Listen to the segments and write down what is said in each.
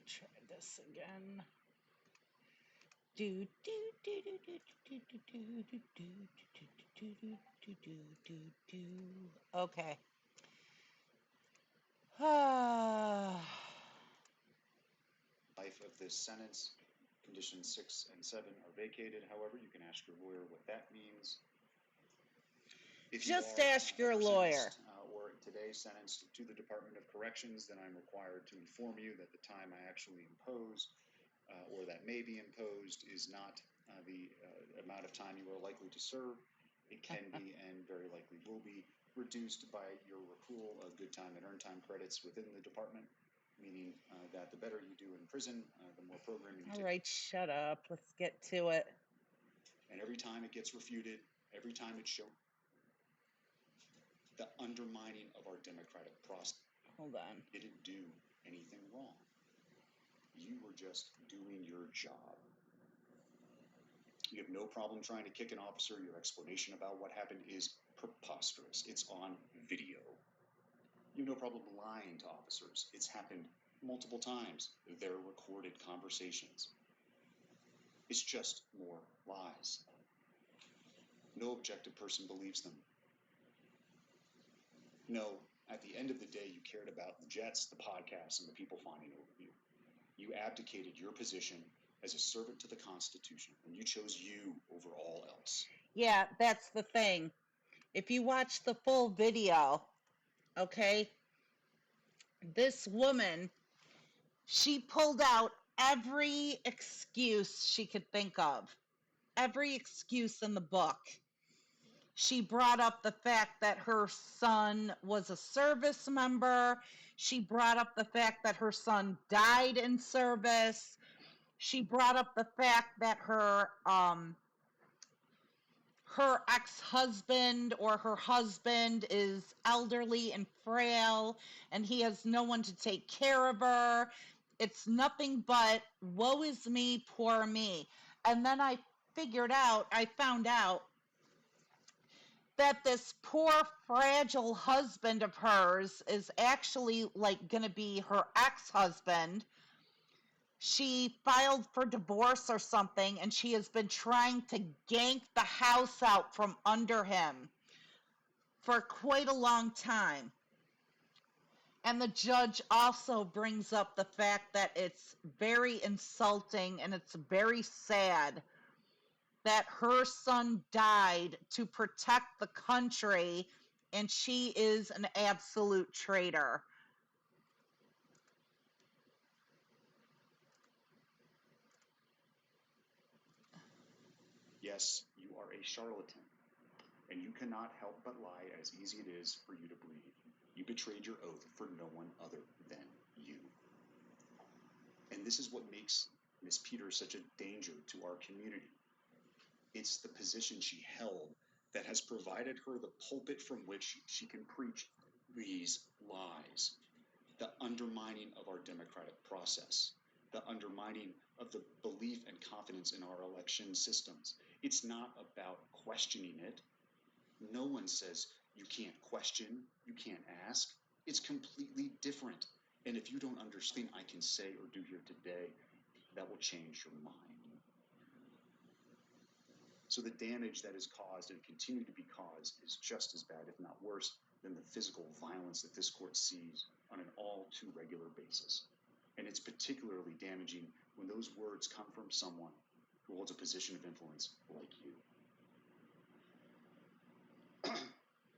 Try this again. Do do do do do do do do do do do do do do do. Okay. Life of this sentence. Conditions 6 and 7 are vacated. However, you can ask your lawyer what that means. If you Just are ask your ever lawyer. sentenced or today sentenced to the Department of Corrections, then I'm required to inform you that the time I actually impose or that may be imposed is not the amount of time you are likely to serve. It can be and very likely will be reduced by your accrual of good time and earned time credits within the department, meaning that the better you do in prison, the more programming you All take. right, shut up. Let's get to it. And every time it gets refuted, every time it's shown, the undermining of our democratic process. Hold on. You didn't do anything wrong. You were just doing your job. You have no problem trying to kick an officer. Your explanation about what happened is preposterous. It's on video. You have no problem lying to officers. It's happened multiple times. They're recorded conversations. It's just more lies. No objective person believes them. No, at the end of the day, you cared about the jets, the podcasts, and the people fawning over you. You abdicated your position as a servant to the Constitution, and you chose you over all else. Yeah, that's the thing. If you watch the full video, okay, this woman, she pulled out every excuse she could think of, every excuse in the book. She brought up the fact that her son was a service member. She brought up the fact that her son died in service. She brought up the fact that her ex-husband or her husband is elderly and frail and he has no one to take care of her. It's nothing but woe is me, poor me. And then I found out that this poor fragile husband of hers is actually like going to be her ex-husband. She filed for divorce or something, and she has been trying to gank the house out from under him for quite a long time. And the judge also brings up the fact that it's very insulting and it's very sad that her son died to protect the country and she is an absolute traitor. Yes, you are a charlatan, and you cannot help but lie as easy it is for you to believe. You betrayed your oath for no one other than you. And this is what makes Miss Peters such a danger to our community. It's the position she held that has provided her the pulpit from which she can preach these lies, the undermining of our democratic process, the undermining of the belief and confidence in our election systems. It's not about questioning it. No one says you can't question, you can't ask. It's completely different. And if you don't understand, I can say or do here today, that will change your mind. So the damage that is caused and continue to be caused is just as bad, if not worse, than the physical violence that this court sees on an all too regular basis. And it's particularly damaging when those words come from someone who holds a position of influence like you.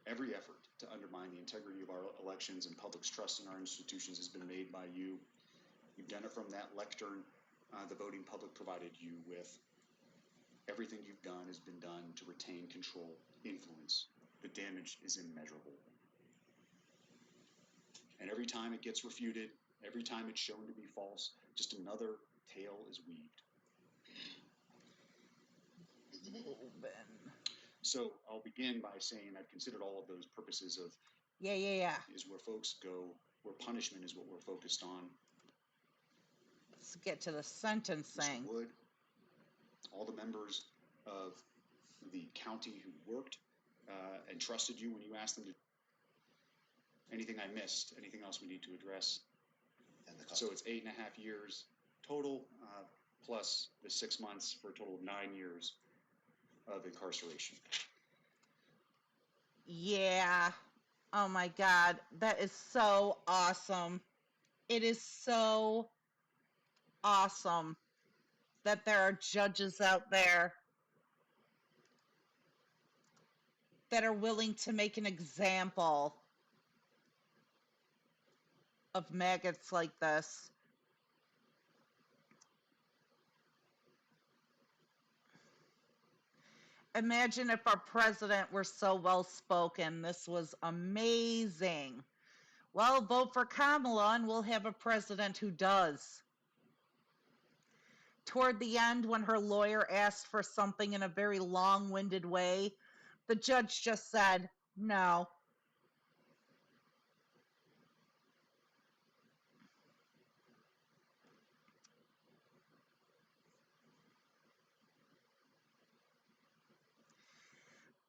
Every effort to undermine the integrity of our elections and public's trust in our institutions has been made by you. You've done it from that lectern the voting public provided you with. Everything you've done has been done to retain control, influence. The damage is immeasurable. And every time it gets refuted, every time it's shown to be false, just another tale is weaved. So I'll begin by saying I've considered all of those purposes of Yeah. is where folks go, where punishment is what we're focused on. Let's get to the Mr. sentencing. Wood, all the members of the county who worked and trusted you when you asked them to. Anything I missed? Anything else we need to address? So it's 8.5 years total, plus the 6 months for a total of 9 years of incarceration. Yeah. Oh my God. That is so awesome. It is so awesome that there are judges out there that are willing to make an example of maggots like this. Imagine if our president were so well spoken. This was amazing. Well, vote for Kamala and we'll have a president who does. Toward the end, when her lawyer asked for something in a very long winded way, the judge just said, no.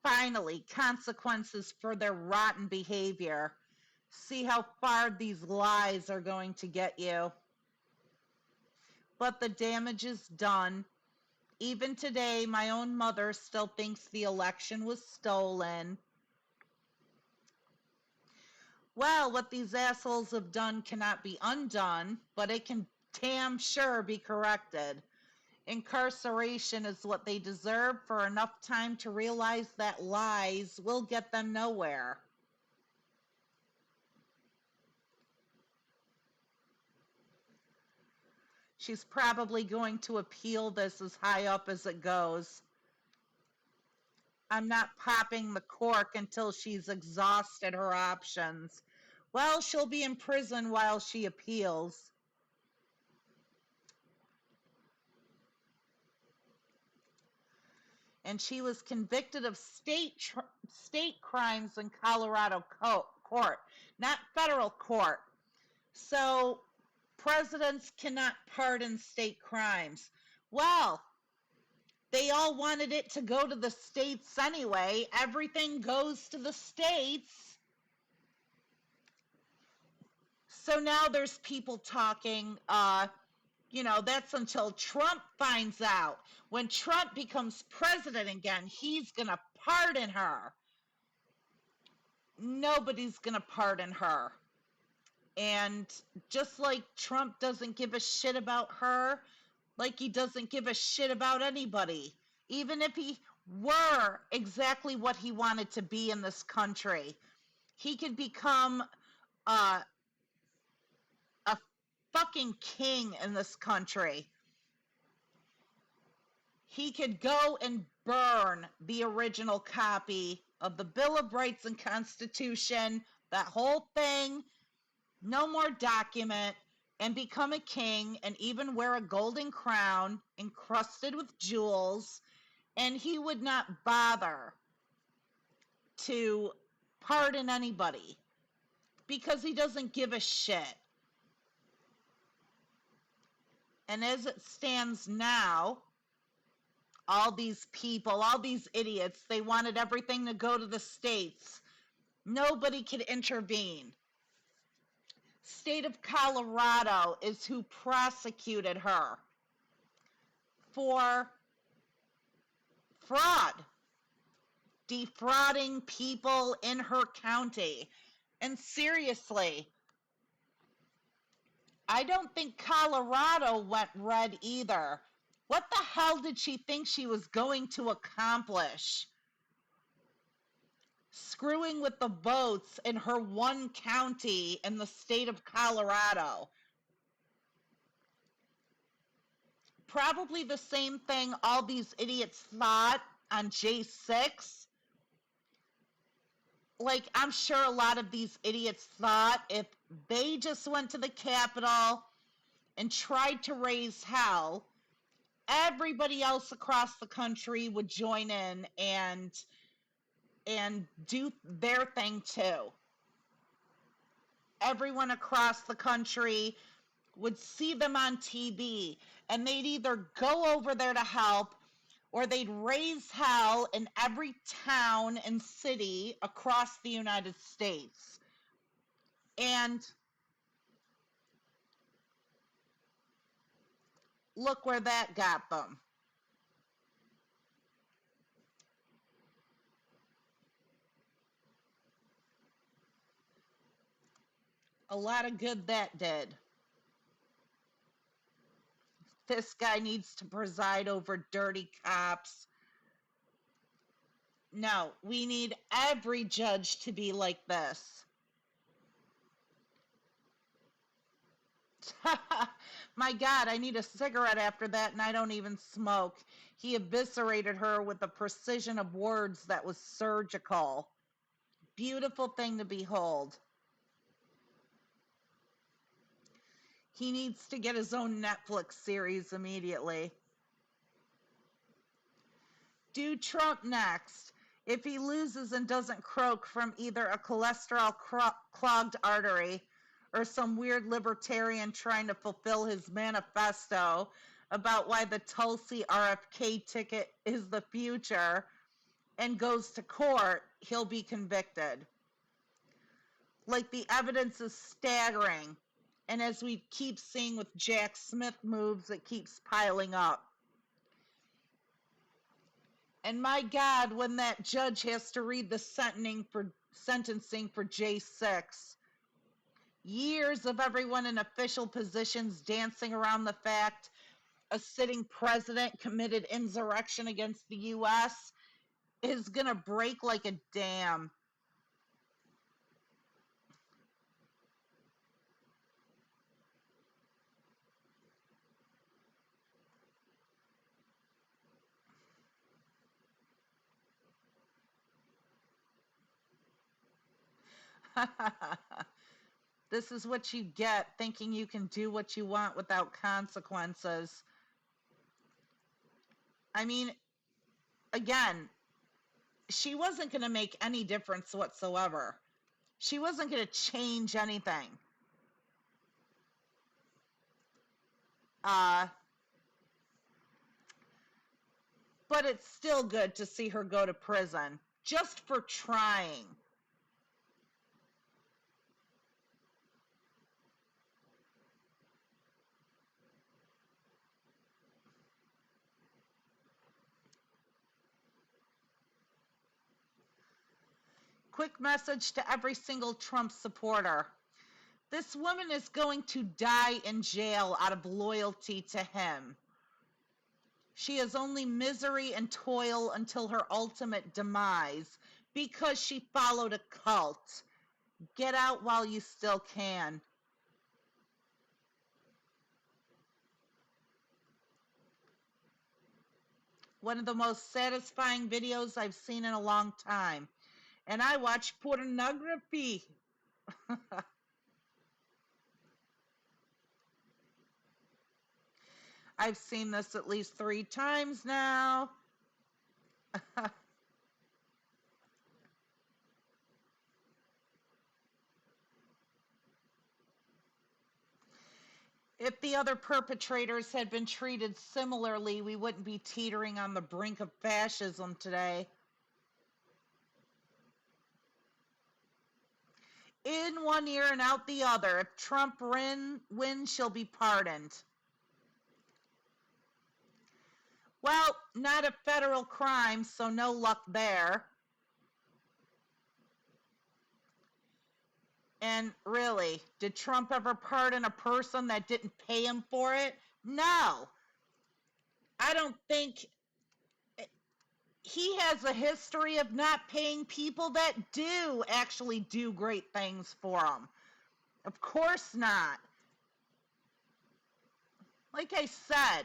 Finally, consequences for their rotten behavior. See how far these lies are going to get you. But the damage is done. Even today, my own mother still thinks the election was stolen. Well, what these assholes have done cannot be undone, but it can damn sure be corrected. Incarceration is what they deserve for enough time to realize that lies will get them nowhere. She's probably going to appeal this as high up as it goes. I'm not popping the cork until she's exhausted her options. Well, she'll be in prison while she appeals. And she was convicted of state crimes in Colorado court, not federal court. So presidents cannot pardon state crimes. Well, they all wanted it to go to the states anyway. Everything goes to the states. So now there's people talking, that's until Trump finds out. When Trump becomes president again, he's going to pardon her. Nobody's going to pardon her. And just like Trump doesn't give a shit about her, like he doesn't give a shit about anybody, even if he were exactly what he wanted to be in this country, he could become a fucking king in this country. He could go and burn the original copy of the Bill of Rights and Constitution, that whole thing, no more document, and become a king and even wear a golden crown encrusted with jewels, and he would not bother to pardon anybody because he doesn't give a shit. And as it stands now, all these people, all these idiots, they wanted everything to go to the states. Nobody could intervene. State of Colorado is who prosecuted her for fraud, defrauding people in her county. And seriously, I don't think Colorado went red either. What the hell did she think she was going to accomplish? Screwing with the votes in her one county in the state of Colorado. Probably the same thing all these idiots thought on J6. Like, I'm sure a lot of these idiots thought if they just went to the Capitol and tried to raise hell, everybody else across the country would join in and do their thing too. Everyone across the country would see them on TV and they'd either go over there to help or they'd raise hell in every town and city across the United States. And look where that got them. A lot of good that did. This guy needs to preside over dirty cops. No, we need every judge to be like this. My God, I need a cigarette after that, and I don't even smoke. He eviscerated her with the precision of words that was surgical. Beautiful thing to behold. He needs to get his own Netflix series immediately. Do Trump next. If he loses and doesn't croak from either a cholesterol clogged artery or some weird libertarian trying to fulfill his manifesto about why the Tulsi RFK ticket is the future and goes to court, he'll be convicted. Like, the evidence is staggering. And as we keep seeing with Jack Smith moves, it keeps piling up. And my God, when that judge has to read the sentencing for J6, years of everyone in official positions dancing around the fact a sitting president committed insurrection against the U.S. is going to break like a dam. This is what you get thinking you can do what you want without consequences. I mean, again, she wasn't going to make any difference whatsoever. She wasn't going to change anything. But it's still good to see her go to prison just for trying. Quick message to every single Trump supporter. This woman is going to die in jail out of loyalty to him. She has only misery and toil until her ultimate demise because she followed a cult. Get out while you still can. One of the most satisfying videos I've seen in a long time. And I watch pornography. I've seen this at least 3 times now. If the other perpetrators had been treated similarly, we wouldn't be teetering on the brink of fascism today. In one ear and out the other. If Trump wins, she'll be pardoned. Well, not a federal crime, so no luck there. And really, did Trump ever pardon a person that didn't pay him for it? No. I don't think he has a history of not paying people that do actually do great things for him. Of course not. Like I said,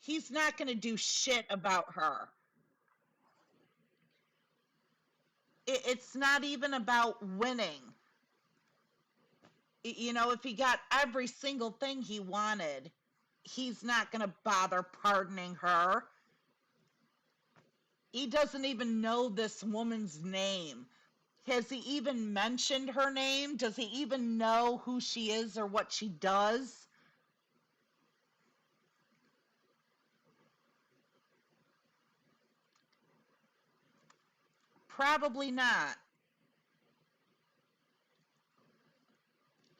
he's not going to do shit about her. It's not even about winning. You know, if he got every single thing he wanted, he's not going to bother pardoning her. He doesn't even know this woman's name. Has he even mentioned her name? Does he even know who she is or what she does? Probably not.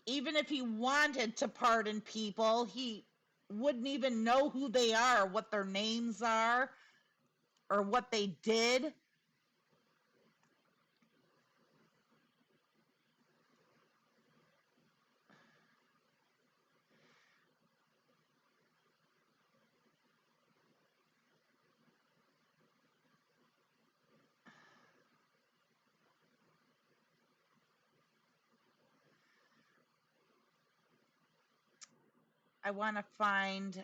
Even if he wanted to pardon people, he wouldn't even know who they are, what their names are, or what they did. I want to find.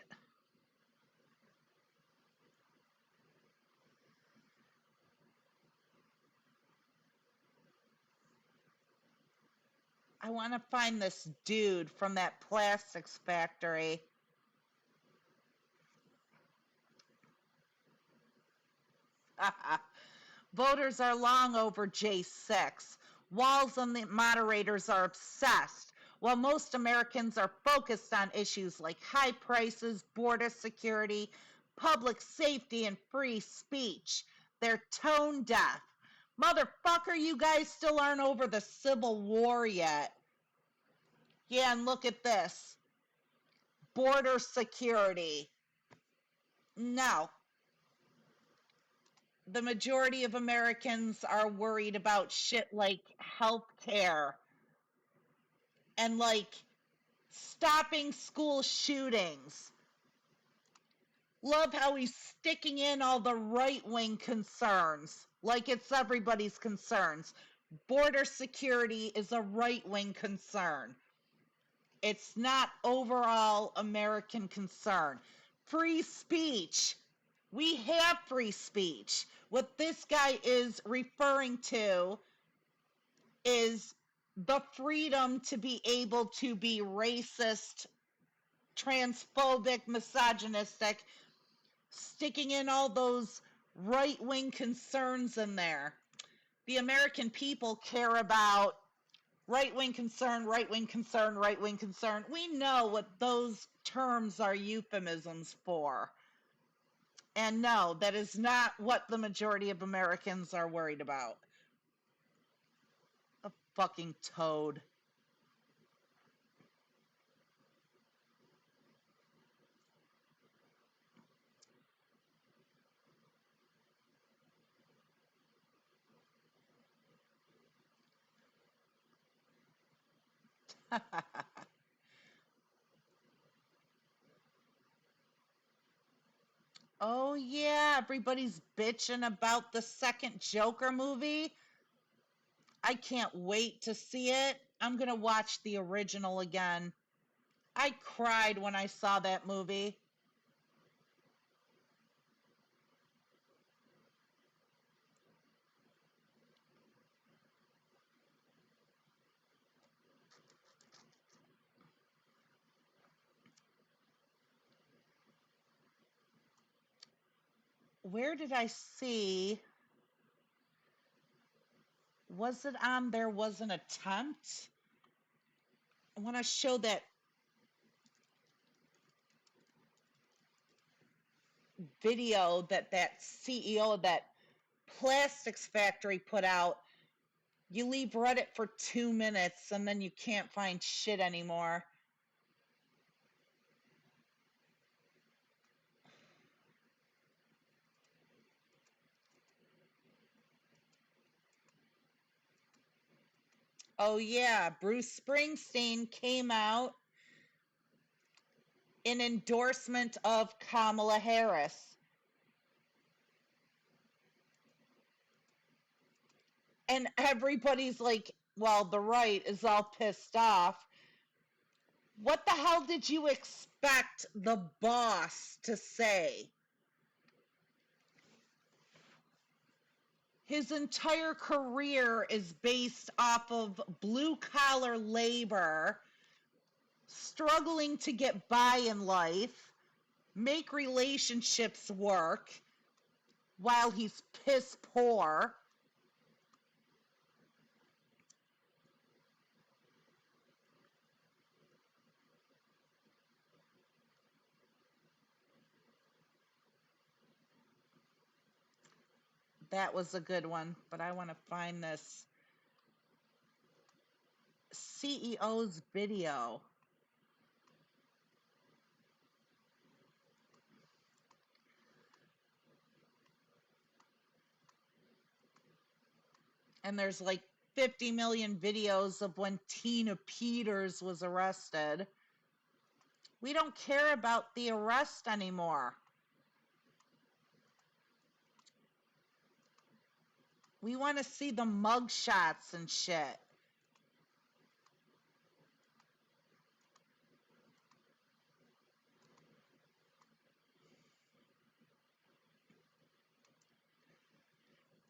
I want to find this dude from that plastics factory. Voters are long over J6. Walz and the moderators are obsessed. While most Americans are focused on issues like high prices, border security, public safety, and free speech, they're tone deaf. Motherfucker, you guys still aren't over the Civil War yet. Yeah, and look at this. Border security. No. The majority of Americans are worried about shit like health care and like stopping school shootings. Love how he's sticking in all the right wing concerns, like it's everybody's concerns. Border security is a right wing concern. It's not overall American concern. Free speech. We have free speech. What this guy is referring to is the freedom to be able to be racist, transphobic, misogynistic, sticking in all those right wing concerns in there. The American people care about right wing concern, right wing concern, right wing concern. We know what those terms are euphemisms for. And no, that is not what the majority of Americans are worried about. A fucking toad. Oh, yeah, everybody's bitching about the second Joker movie. I can't wait to see it. I'm going to watch the original again. I cried when I saw that movie. Where did I see? Was it on There Was an Attempt? I want to show that video that that CEO of that plastics factory put out. You leave Reddit for 2 minutes and then you can't find shit anymore. Oh, yeah, Bruce Springsteen came out in endorsement of Kamala Harris. And everybody's like, well, the right is all pissed off. What the hell did you expect the boss to say? His entire career is based off of blue collar labor, struggling to get by in life, make relationships work while he's piss poor. That was a good one, but I want to find this CEO's video. And there's like 50 million videos of when Tina Peters was arrested. We don't care about the arrest anymore. We want to see the mug shots and shit.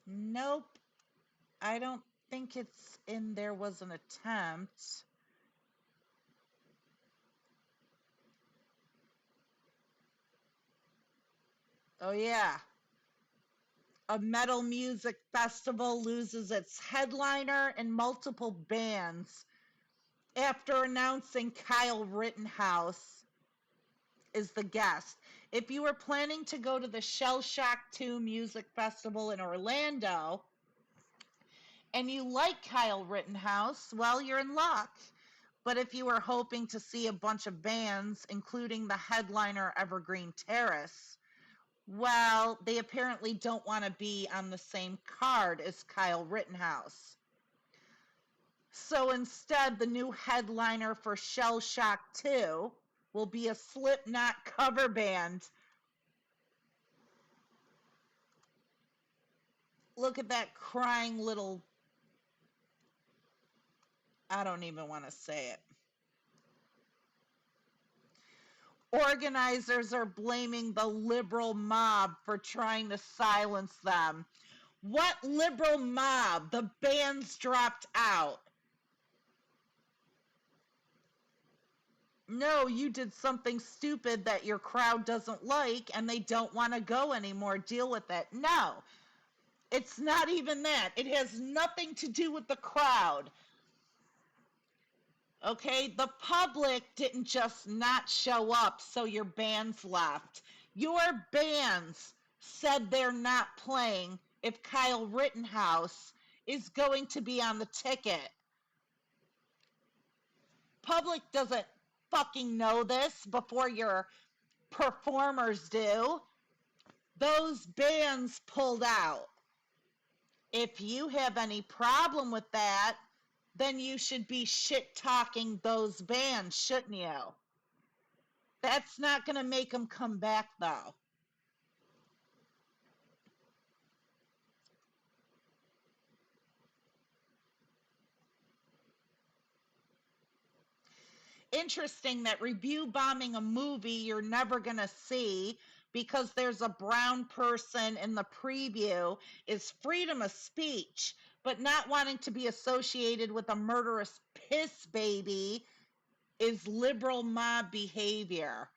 Nope. I don't think it's in There Was an Attempt. Oh, yeah. A metal music festival loses its headliner and multiple bands after announcing Kyle Rittenhouse is the guest. If you were planning to go to the Shell Shock 2 Music Festival in Orlando and you like Kyle Rittenhouse, well, you're in luck. But if you were hoping to see a bunch of bands, including the headliner Evergreen Terrace, well, they apparently don't want to be on the same card as Kyle Rittenhouse. So instead, the new headliner for Shell Shock 2 will be a Slipknot cover band. Look at that crying little. I don't even want to say it. Organizers are blaming the liberal mob for trying to silence them. What liberal mob? The bands dropped out. No, you did something stupid that your crowd doesn't like and they don't want to go anymore. Deal with it. No, it's not even that. It has nothing to do with the crowd. Okay, the public didn't just not show up, so your bands left. Your bands said they're not playing if Kyle Rittenhouse is going to be on the ticket. Public doesn't fucking know this before your performers do. Those bands pulled out. If you have any problem with that, then you should be shit talking those bands, shouldn't you? That's not going to make them come back, though. Interesting that review bombing a movie you're never going to see because there's a brown person in the preview is freedom of speech, but not wanting to be associated with a murderous piss baby is liberal mob behavior.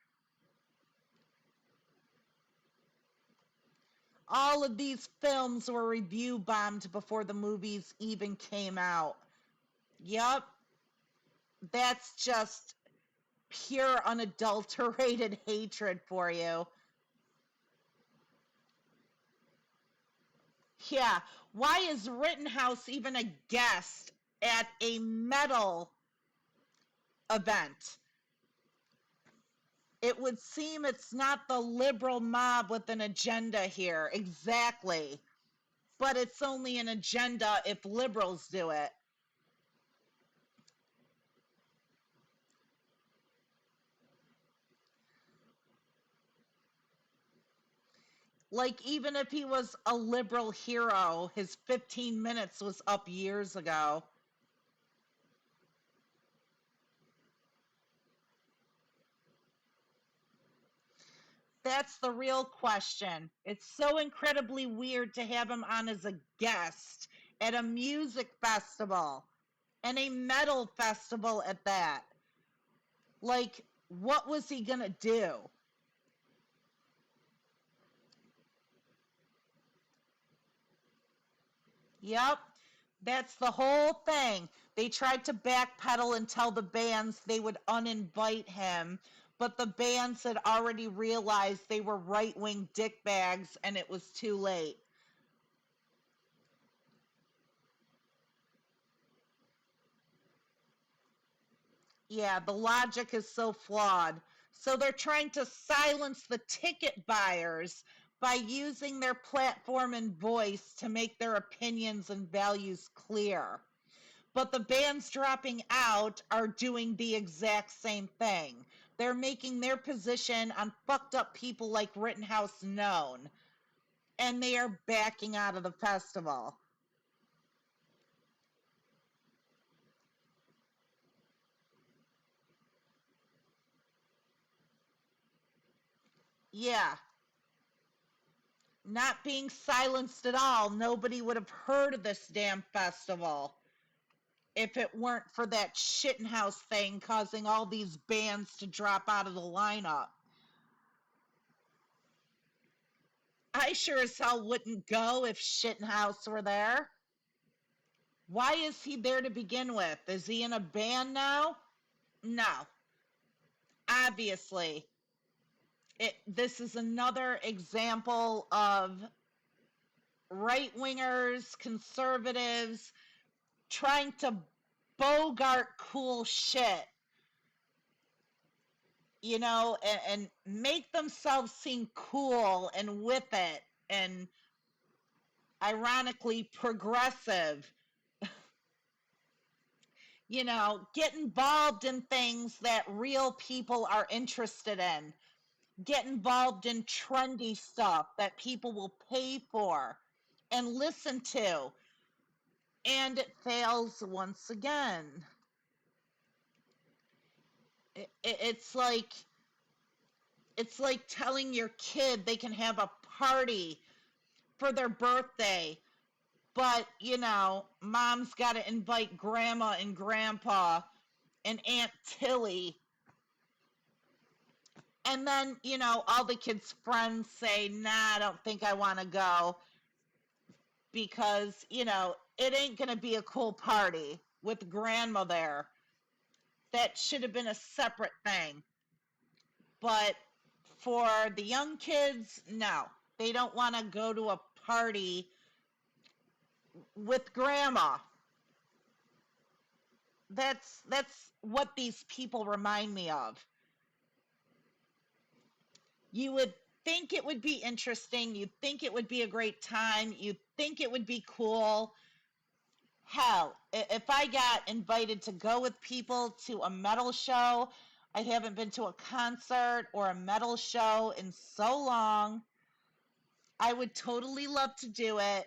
All of these films were review bombed before the movies even came out. Yup, that's just pure unadulterated hatred for you. Yeah, why is Rittenhouse even a guest at a metal event? It would seem it's not the liberal mob with an agenda here. Exactly. But it's only an agenda if liberals do it. Like, even if he was a liberal hero, his 15 minutes was up years ago. That's the real question. It's so incredibly weird to have him on as a guest at a music festival and a metal festival at that. Like, what was he going to do? Yep, that's the whole thing. They tried to backpedal and tell the bands they would uninvite him, but the bands had already realized they were right wing dickbags and it was too late. Yeah, the logic is so flawed. So they're trying to silence the ticket buyers by using their platform and voice to make their opinions and values clear. But the bands dropping out are doing the exact same thing. They're making their position on fucked up people like Rittenhouse known, and they are backing out of the festival. Yeah, not being silenced at all. Nobody would have heard of this damn festival if it weren't for that shittenhouse thing causing all these bands to drop out of the lineup. I sure as hell wouldn't go if Shittenhouse were there. Why is he there to begin with? Is he in a band now? No. Obviously. This is another example of right wingers, conservatives trying to bogart cool shit, and make themselves seem cool and with it and ironically progressive. Get involved in things that real people are interested in. Get involved in trendy stuff that people will pay for and listen to. And it fails once again. It's like telling your kid they can have a party for their birthday, but mom's got to invite grandma and grandpa and Aunt Tilly. And then, all the kids' friends say, nah, I don't think I want to go because, it ain't going to be a cool party with grandma there. That should have been a separate thing. But for the young kids, no. They don't want to go to a party with grandma. That's what these people remind me of. You would think it would be interesting. You'd think it would be a great time. You'd think it would be cool. Hell, if I got invited to go with people to a metal show, I haven't been to a concert or a metal show in so long. I would totally love to do it.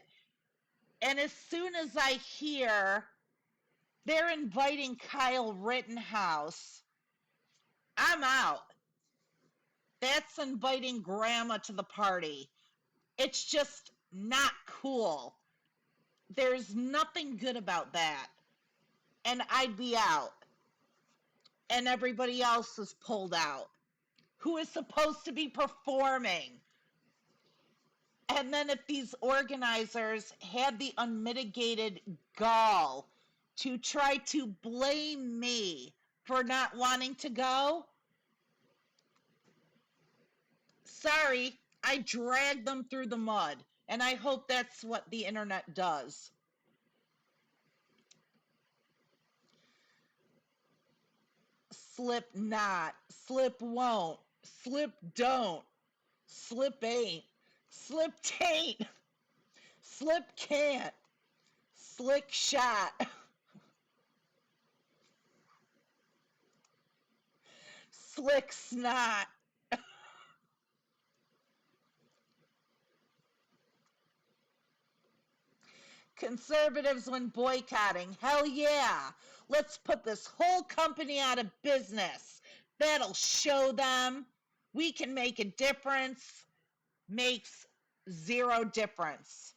And as soon as I hear they're inviting Kyle Rittenhouse, I'm out. That's inviting grandma to the party. It's just not cool. There's nothing good about that. And I'd be out. And everybody else is pulled out. Who is supposed to be performing? And then if these organizers had the unmitigated gall to try to blame me for not wanting to go, sorry, I dragged them through the mud. And I hope that's what the internet does. Slip not, slip won't, slip don't, slip ain't, slip tain't, slip can't, slick shot, slick snot. Conservatives when boycotting, hell yeah. Let's put this whole company out of business. That'll show them we can make a difference. Makes zero difference.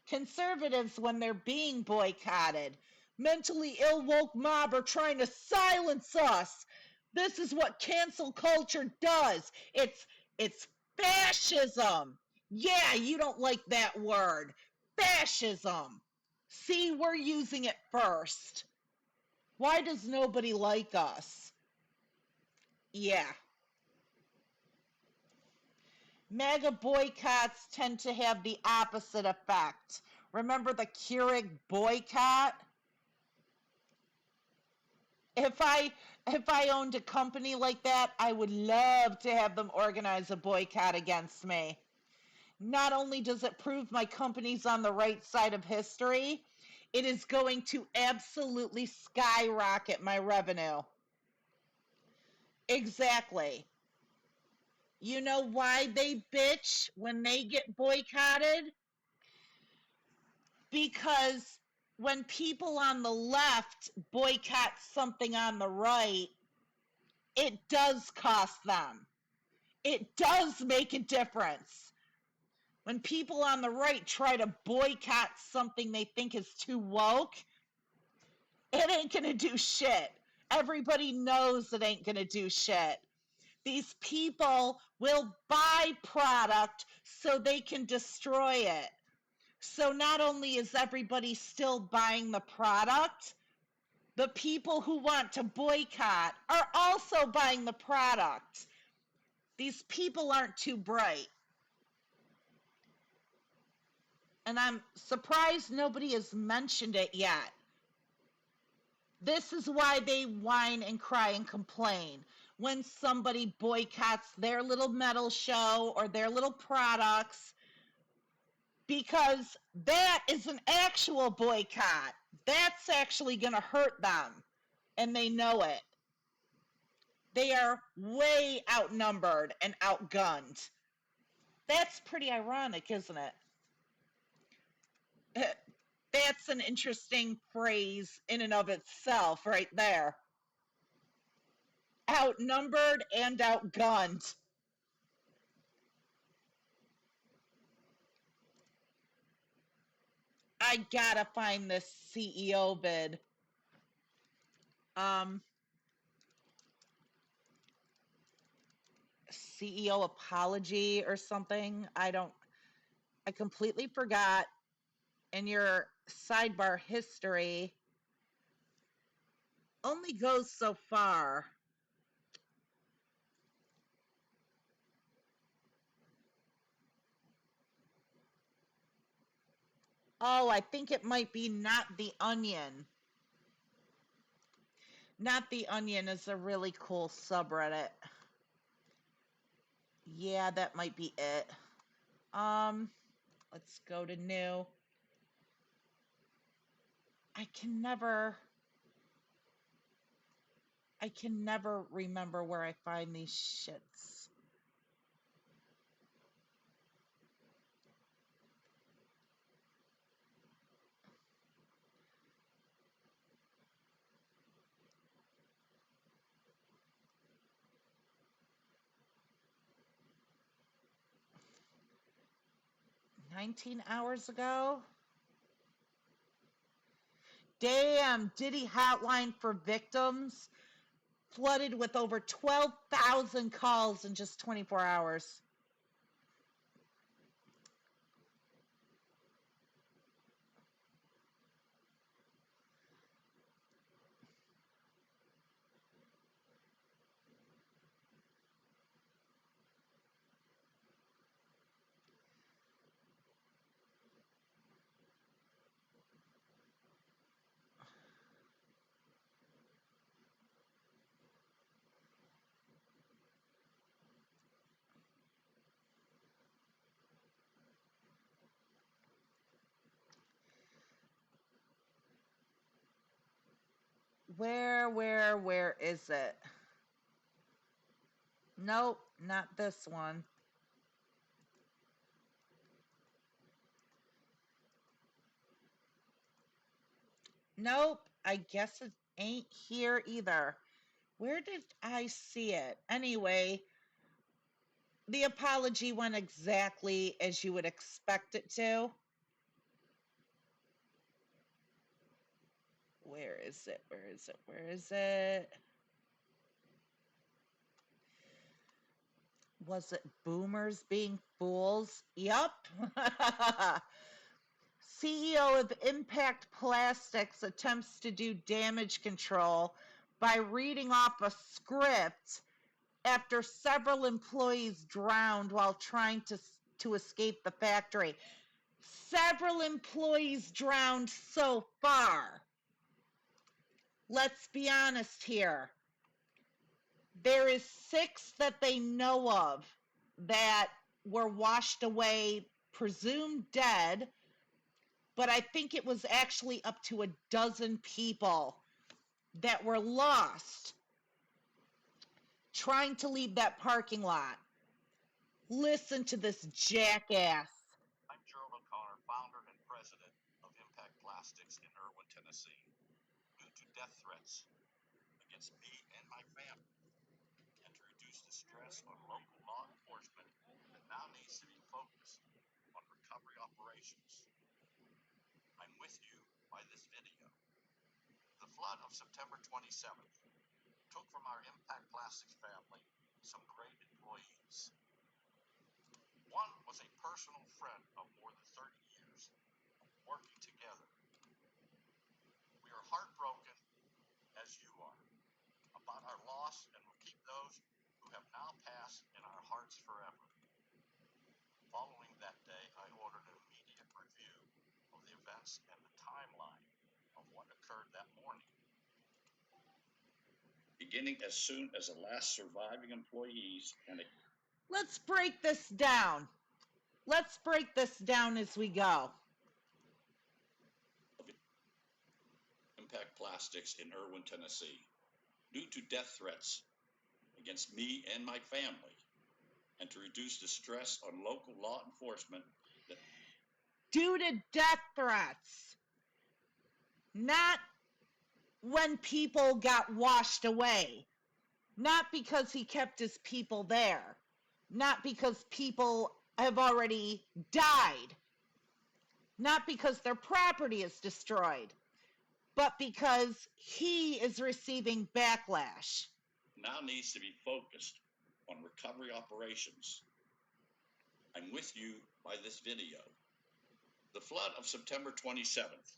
Conservatives when they're being boycotted. Mentally ill woke mob are trying to silence us. This is what cancel culture does. It's fascism. Yeah, you don't like that word. Fascism. See, we're using it first. Why does nobody like us? Yeah. MAGA boycotts tend to have the opposite effect. Remember the Keurig boycott? If I owned a company like that, I would love to have them organize a boycott against me. Not only does it prove my company's on the right side of history, it is going to absolutely skyrocket my revenue. Exactly. You know why they bitch when they get boycotted? Because when people on the left boycott something on the right, it does cost them. It does make a difference. When people on the right try to boycott something they think is too woke, it ain't gonna do shit. Everybody knows it ain't gonna do shit. These people will buy product so they can destroy it. So not only is everybody still buying the product, the people who want to boycott are also buying the product. These people aren't too bright. And I'm surprised nobody has mentioned it yet. This is why they whine and cry and complain when somebody boycotts their little metal show or their little products, because that is an actual boycott. That's actually going to hurt them, and they know it. They are way outnumbered and outgunned. That's pretty ironic, isn't it? That's an interesting phrase in and of itself, right there. Outnumbered and outgunned. I gotta find this CEO vid. Um, CEO apology or something. I completely forgot. In your sidebar history, only goes so far. Oh, I think it might be Not the Onion. Not the Onion is a really cool subreddit. Yeah, that might be it. Um, let's go to new. I can never remember where I find these shits. $19 hours ago? Damn, Diddy hotline for victims flooded with over 12,000 calls in just 24 hours. Where is it? Nope, not this one. Nope, I guess it ain't here either. Where did I see it? Anyway, the apology went exactly as you would expect it to. Where is it? Where is it? Where is it? Was it boomers being fools? Yup. CEO of Impact Plastics attempts to do damage control by reading off a script after several employees drowned while trying to escape the factory. Several employees drowned so far. Let's be honest here. There is 6 that they know of that were washed away, presumed dead, but I think it was actually up to a dozen people that were lost trying to leave that parking lot. Listen to this jackass. I'm Gerald O'Connor, founder and president of Impact Plastics in Irwin, Tennessee. Due to death threats against me and my family, and to reduce the stress on local law enforcement that now needs to be focused on recovery operations, I'm with you by this video. The flood of September 27th took from our Impact Plastics family some great employees. One was a personal friend of more than 30 years, working together. We are heartbroken, as you are, about our loss and will keep those who have now passed in our hearts forever. Following that day, I ordered an immediate review of the events and the timeline of what occurred that morning. Beginning as soon as the last surviving employees and Let's break this down. Let's break this down as we go. Impact Plastics in Irwin, Tennessee, due to death threats against me and my family, and to reduce the stress on local law enforcement. Due to death threats, not when people got washed away, not because he kept his people there, not because people have already died, not because their property is destroyed, but because he is receiving backlash. Now needs to be focused on recovery operations. I'm with you by this video. The flood of September 27th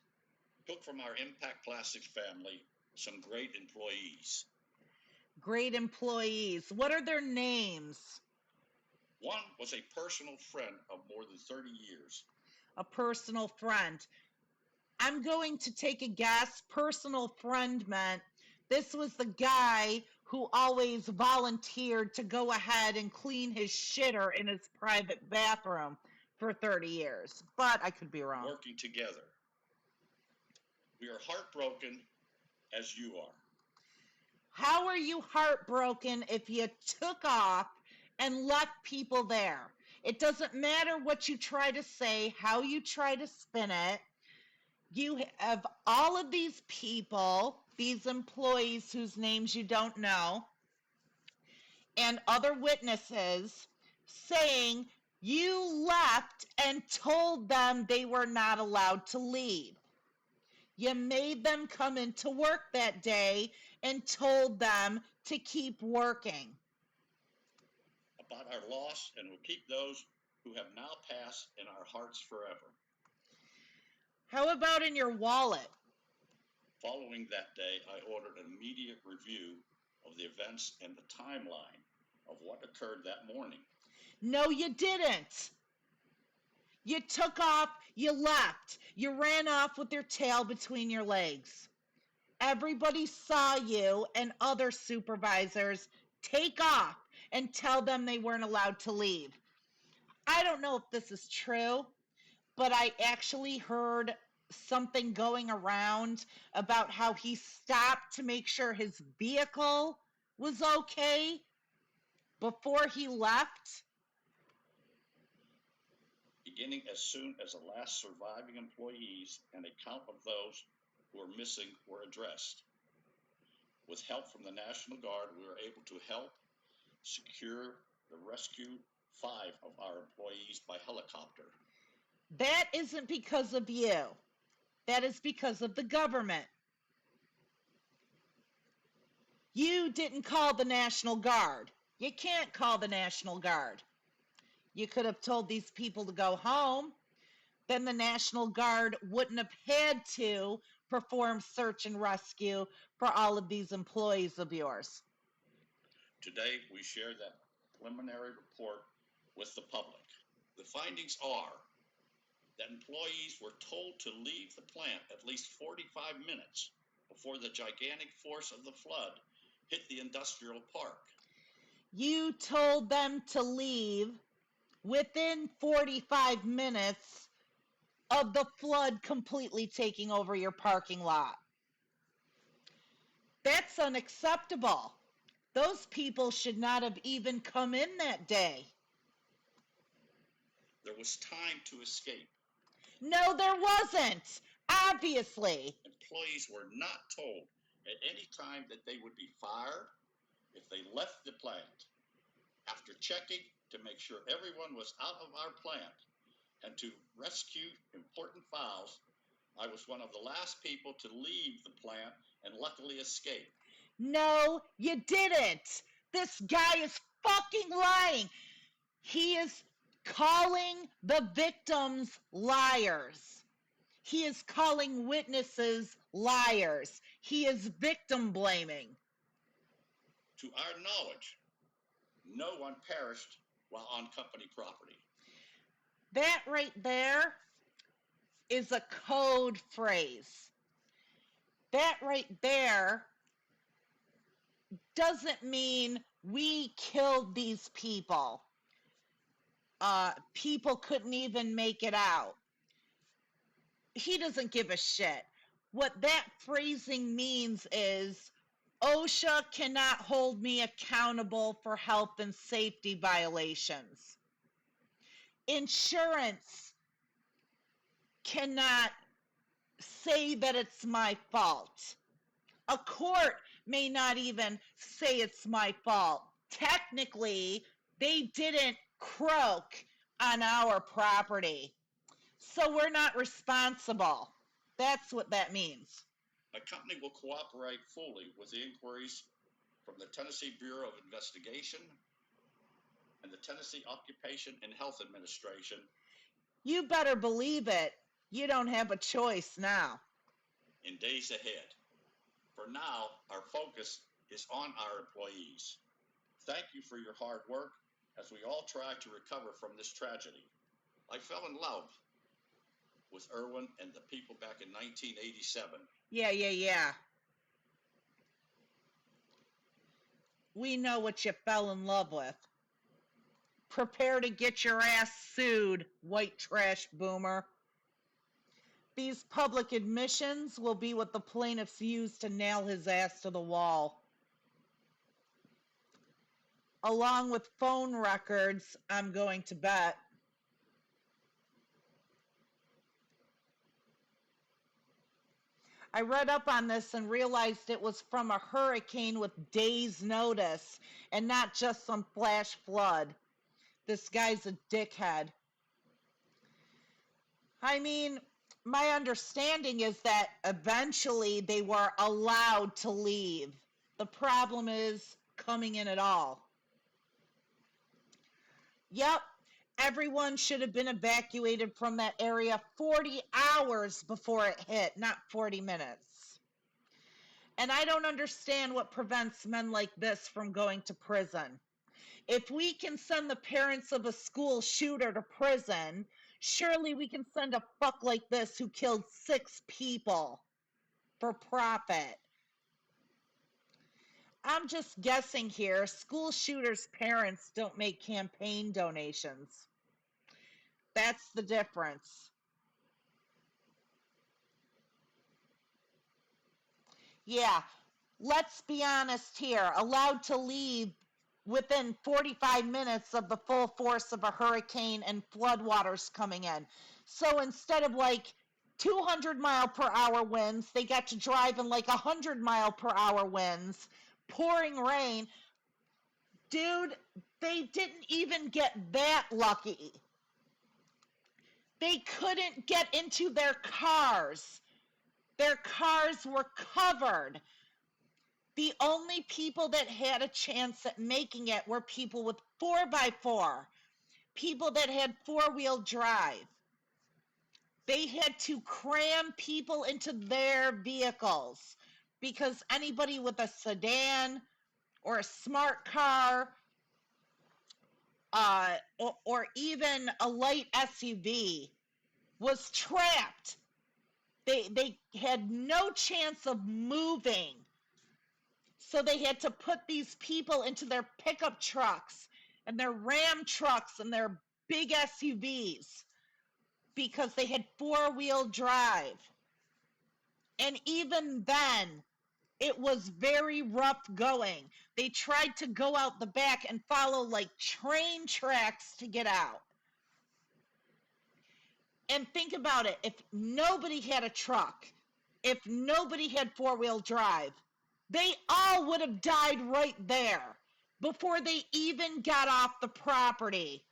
took from our Impact Plastics family some great employees. Great employees. What are their names? One was a personal friend of more than 30 years. A personal friend. I'm going to take a guess. Personal friend meant this was the guy who always volunteered to go ahead and clean his shitter in his private bathroom for 30 years. But I could be wrong. Working together. We are heartbroken, as you are. How are you heartbroken if you took off and left people there? It doesn't matter what you try to say, how you try to spin it. You have all of these people, these employees whose names you don't know, and other witnesses saying you left and told them they were not allowed to leave. You made them come into work that day and told them to keep working. About our loss and will keep those who have now passed in our hearts forever. How about in your wallet? Following that day, I ordered an immediate review of the events and the timeline of what occurred that morning. No, you didn't. You took off, you left, you ran off with your tail between your legs. Everybody saw you and other supervisors take off and tell them they weren't allowed to leave. I don't know if this is true, but I actually heard something going around about how he stopped to make sure his vehicle was okay before he left. Beginning as soon as the last surviving employees and a count of those who are missing were addressed. With help from the National Guard, we were able to help secure the rescue 5 of our employees by helicopter. That isn't because of you. That is because of the government. You didn't call the National Guard. You can't call the National Guard. You could have told these people to go home. Then the National Guard wouldn't have had to perform search and rescue for all of these employees of yours. Today, we share that preliminary report with the public. The findings are that employees were told to leave the plant at least 45 minutes before the gigantic force of the flood hit the industrial park. You told them to leave within 45 minutes of the flood completely taking over your parking lot. That's unacceptable. Those people should not have even come in that day. There was time to escape. No, there wasn't. Obviously. Employees were not told at any time that they would be fired if they left the plant. After checking to make sure everyone was out of our plant and to rescue important files, I was one of the last people to leave the plant and luckily escape. No, you didn't. This guy is fucking lying. He is calling the victims liars. He is calling witnesses liars. He is victim blaming. To our knowledge, no one perished while on company property. That right there is a code phrase. That right there doesn't mean we killed these people. People couldn't even make it out. He doesn't give a shit. What that phrasing means is OSHA cannot hold me accountable for health and safety violations. Insurance cannot say that it's my fault. A court may not even say it's my fault. Technically, they didn't croak on our property, so we're not responsible. That's what that means. My company will cooperate fully with the inquiries from the Tennessee Bureau of Investigation and the Tennessee Occupation and Health Administration. You better believe it. You don't have a choice now. In days ahead. For now, our focus is on our employees. Thank you for your hard work as we all try to recover from this tragedy. I fell in love with Irwin and the people back in 1987. Yeah. We know what you fell in love with. Prepare to get your ass sued, white trash boomer. These public admissions will be what the plaintiffs use to nail his ass to the wall. Along with phone records, I'm going to bet. I read up on this and realized it was from a hurricane with days' notice and not just some flash flood. This guy's a dickhead. I mean, my understanding is that eventually they were allowed to leave. The problem is coming in at all. Yep, everyone should have been evacuated from that area 40 hours before it hit, not 40 minutes. And I don't understand what prevents men like this from going to prison. If we can send the parents of a school shooter to prison, surely we can send a fuck like this who killed 6 people for profit. I'm just guessing here. School shooters' parents don't make campaign donations. That's the difference. Yeah, let's be honest here. Allowed to leave within 45 minutes of the full force of a hurricane and floodwaters coming in. So instead of like 200-mile-per-hour winds, they got to drive in like 100-mile-per-hour winds, pouring rain. Dude, they didn't even get that lucky. They couldn't get into their cars. Their cars were covered. The only people that had a chance at making it were people with 4x4, people that had four-wheel drive. They had to cram people into their vehicles because anybody with a sedan or a smart car or even a light SUV was trapped. They had no chance of moving. So they had to put these people into their pickup trucks and their Ram trucks and their big SUVs because they had four-wheel drive. And even then, it was very rough going. They tried to go out the back and follow like train tracks to get out. And think about it, if nobody had a truck, if nobody had four-wheel drive, they all would have died right there before they even got off the property.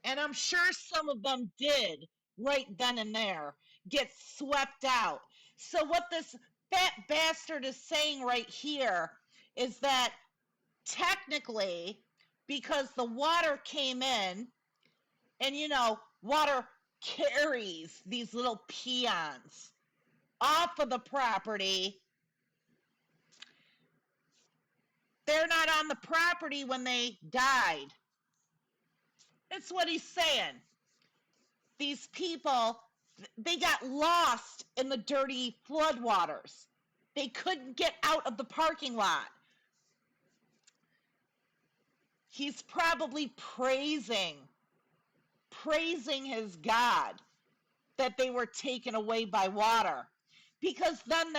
And I'm sure some of them did right then and there get swept out. So, what this fat bastard is saying right here is that technically, because the water came in, and water carries these little peons off of the property, they're not on the property when they died. That's what he's saying. These people, they got lost in the dirty floodwaters. They couldn't get out of the parking lot. He's probably praising his God that they were taken away by water, because then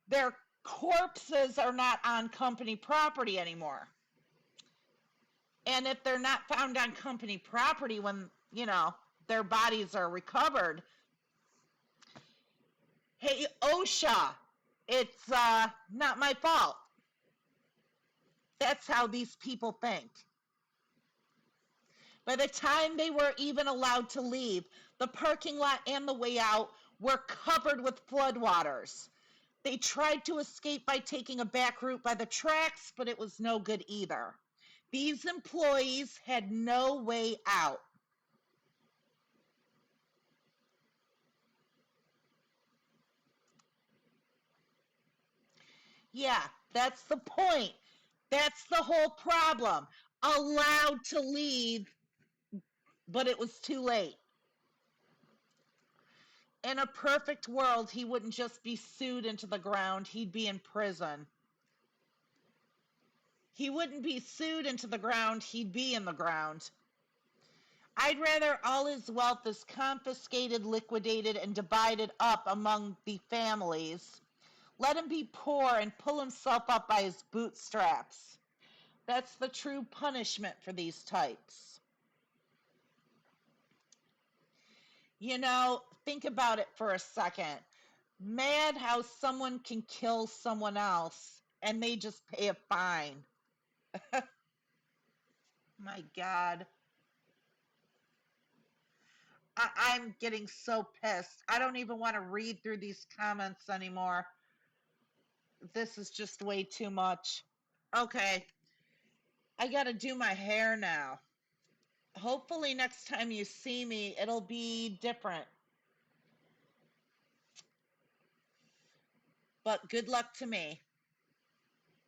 their corpses are not on company property anymore. And if they're not found on company property when, their bodies are recovered, hey, OSHA, it's not my fault. That's how these people think. By the time they were even allowed to leave, the parking lot and the way out were covered with floodwaters. They tried to escape by taking a back route by the tracks, but it was no good either. These employees had no way out. Yeah, that's the point. That's the whole problem. Allowed to leave, but it was too late. In a perfect world, he wouldn't just be sued into the ground, he'd be in prison. He wouldn't be sued into the ground, he'd be in the ground. I'd rather all his wealth is confiscated, liquidated, and divided up among the families. Let him be poor and pull himself up by his bootstraps. That's the true punishment for these types. Think about it for a second. Mad how someone can kill someone else and they just pay a fine. My God. I'm getting so pissed. I don't even want to read through these comments anymore. This is just way too much. Okay. I got to do my hair now. Hopefully, next time you see me, it'll be different. But good luck to me.